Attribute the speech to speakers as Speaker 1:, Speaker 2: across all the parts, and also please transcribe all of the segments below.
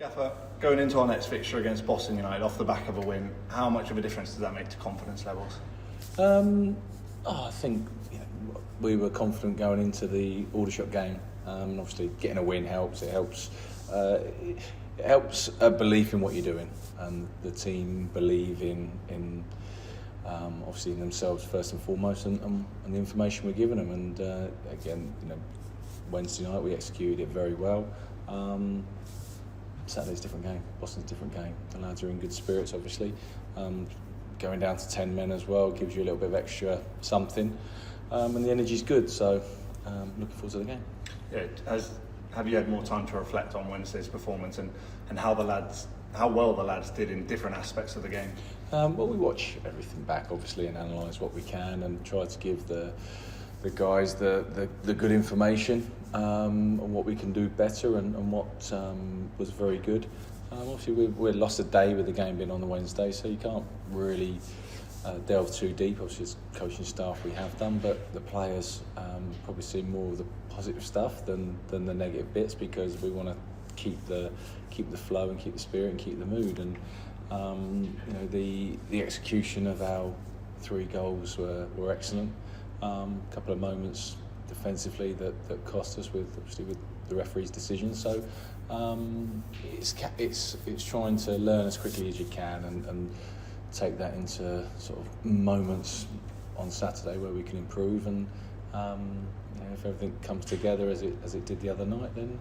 Speaker 1: Gaffer, going into our next fixture against Boston United off the back of a win, how much of a difference does that make to confidence levels?
Speaker 2: I think we were confident going into the Aldershot game. And obviously, getting a win helps. It helps. It helps a belief in what you're doing, and the team believe in obviously in themselves first and foremost, and the information we're giving them. And again, Wednesday night we executed it very well. Saturday's a different game. Boston's a different game. The lads are in good spirits, obviously. Going down to 10 men as well gives you a little bit of extra something, and the energy's good. So looking forward to the game.
Speaker 1: Yeah, have you had more time to reflect on Wednesday's performance and how well the lads did in different aspects of the game?
Speaker 2: Well, we watch everything back, obviously, and analyse what we can, and try to give the guys the good information on what we can do better and what was very good. Obviously, we lost a day with the game being on the Wednesday, so you can't really delve too deep. Obviously, as coaching staff we have done, but the players probably see more of the positive stuff than the negative bits, because we want to keep the flow and keep the spirit and keep the mood. And the execution of our 3 goals were excellent. A couple of moments defensively that cost us with the referee's decision. So it's trying to learn as quickly as you can and take that into sort of moments on Saturday where we can improve. And if everything comes together as it did the other night, then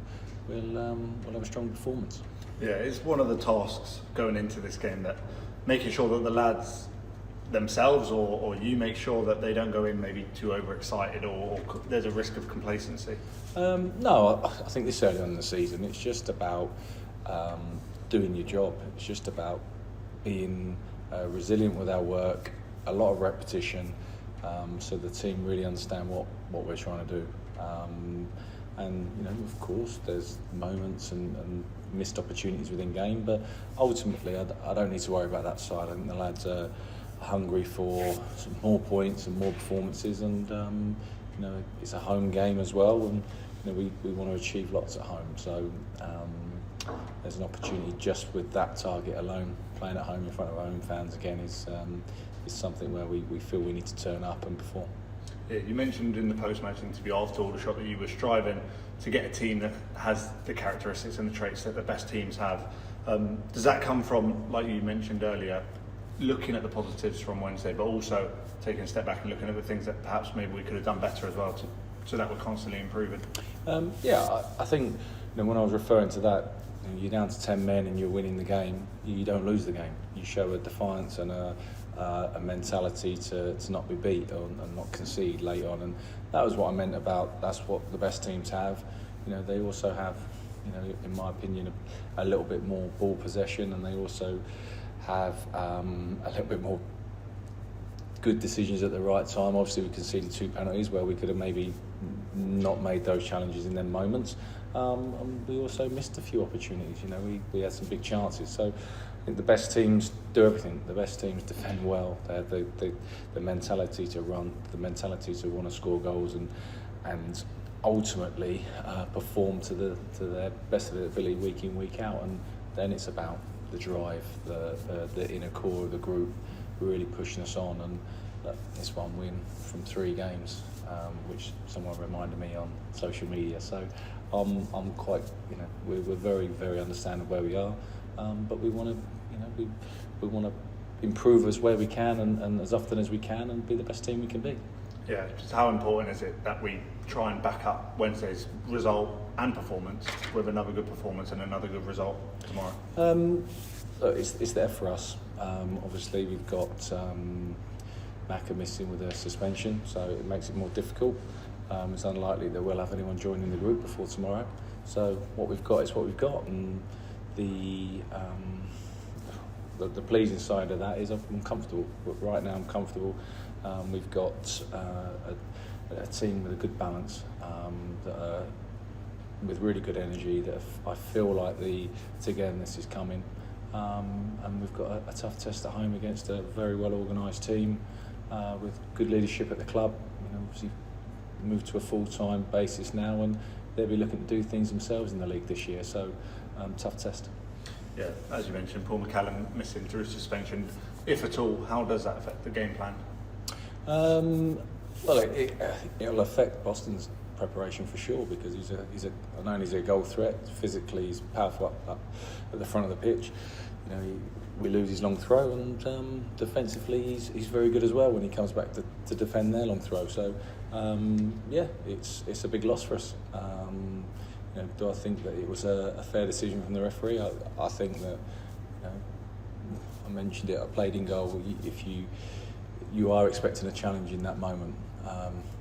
Speaker 2: we'll have a strong performance.
Speaker 1: Yeah, it's one of the tasks going into this game, that making sure that the lads themselves or you make sure that they don't go in maybe too overexcited or there's a risk of complacency.
Speaker 2: No, I think this early on in the season it's just about doing your job. It's just about being resilient with our work, a lot of repetition, so the team really understand what we're trying to do. And of course there's moments and missed opportunities within game, but ultimately I don't need to worry about that side. I think the lads are hungry for some more points and more performances, and it's a home game as well, and we want to achieve lots at home. So there's an opportunity just with that target alone. Playing at home in front of our own fans again is something where we feel we need to turn up and perform.
Speaker 1: Yeah, you mentioned in the post-match interview after Aldershot that you were striving to get a team that has the characteristics and the traits that the best teams have. Does that come from, like you mentioned earlier, looking at the positives from Wednesday, but also taking a step back and looking at the things that perhaps maybe we could have done better as well, so that we're constantly improving?
Speaker 2: I think when I was referring to that, you're down to 10 men and you're winning the game, you don't lose the game. You show a defiance and a mentality to not be beat and not concede late on, and that was what I meant about that's what the best teams have. They also have, in my opinion, a little bit more ball possession, and they also have a little bit more good decisions at the right time. Obviously, we conceded 2 penalties where we could have maybe not made those challenges in them moments. And we also missed a few opportunities. We had some big chances. So I think the best teams do everything. The best teams defend well. They have the mentality to run, the mentality to want to score goals, and ultimately perform to their best of their ability week in, week out. And then it's about the drive, the inner core of the group really pushing us on. And this one win from 3 games, which someone reminded me on social media. So I'm quite, we're very, very understanding where we are, but we want to, we want to improve as where we can and as often as we can and be the best team we can be.
Speaker 1: Yeah, just how important is it that we try and back up Wednesday's result and performance with another good performance and another good result tomorrow?
Speaker 2: Look, it's there for us. Obviously, we've got Macca missing with a suspension, so it makes it more difficult. It's unlikely that we'll have anyone joining the group before tomorrow. So what we've got is what we've got, and the pleasing side of that is I'm comfortable. Right now I'm comfortable. We've got a team with a good balance, that are with really good energy, that I feel like the togetherness is coming. And we've got a tough test at home against a very well organised team with good leadership at the club. Obviously moved to a full-time basis now, and they'll be looking to do things themselves in the league this year. So tough test.
Speaker 1: Yeah, as you mentioned, Paul McCallum missing through suspension. If at all, how does that affect the game plan?
Speaker 2: Well, it'll affect Boston's preparation for sure, because he's not only is he a goal threat, physically he's powerful up at the front of the pitch. You know, we lose his long throw, and defensively he's very good as well when he comes back to defend their long throw. So yeah, it's a big loss for us. You know, do I think that it was a fair decision from the referee? I think that, you know, I mentioned it, I played in goal. If you are expecting a challenge in that moment,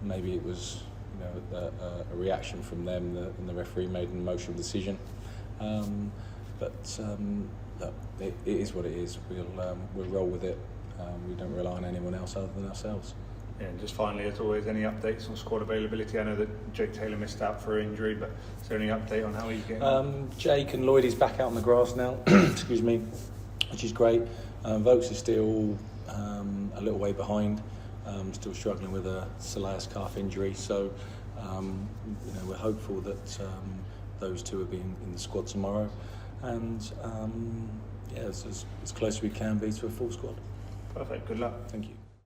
Speaker 2: maybe it was, you know, a reaction from them, and the referee made an emotional decision. But look, it is what it is. We'll roll with it. We don't rely on anyone else other than ourselves.
Speaker 1: Yeah, and just finally, as always, any updates on squad availability? I know that Jake Taylor missed out for injury, but is there any update on how he's getting on?
Speaker 2: Jake and Lloyd is back out on the grass now, excuse me, which is great. Vokes is still a little way behind, still struggling with a soleus calf injury. So, you know, we're hopeful that those two will be in the squad tomorrow, and yeah, as close as we can be to a full squad.
Speaker 1: Perfect. Good luck.
Speaker 2: Thank you.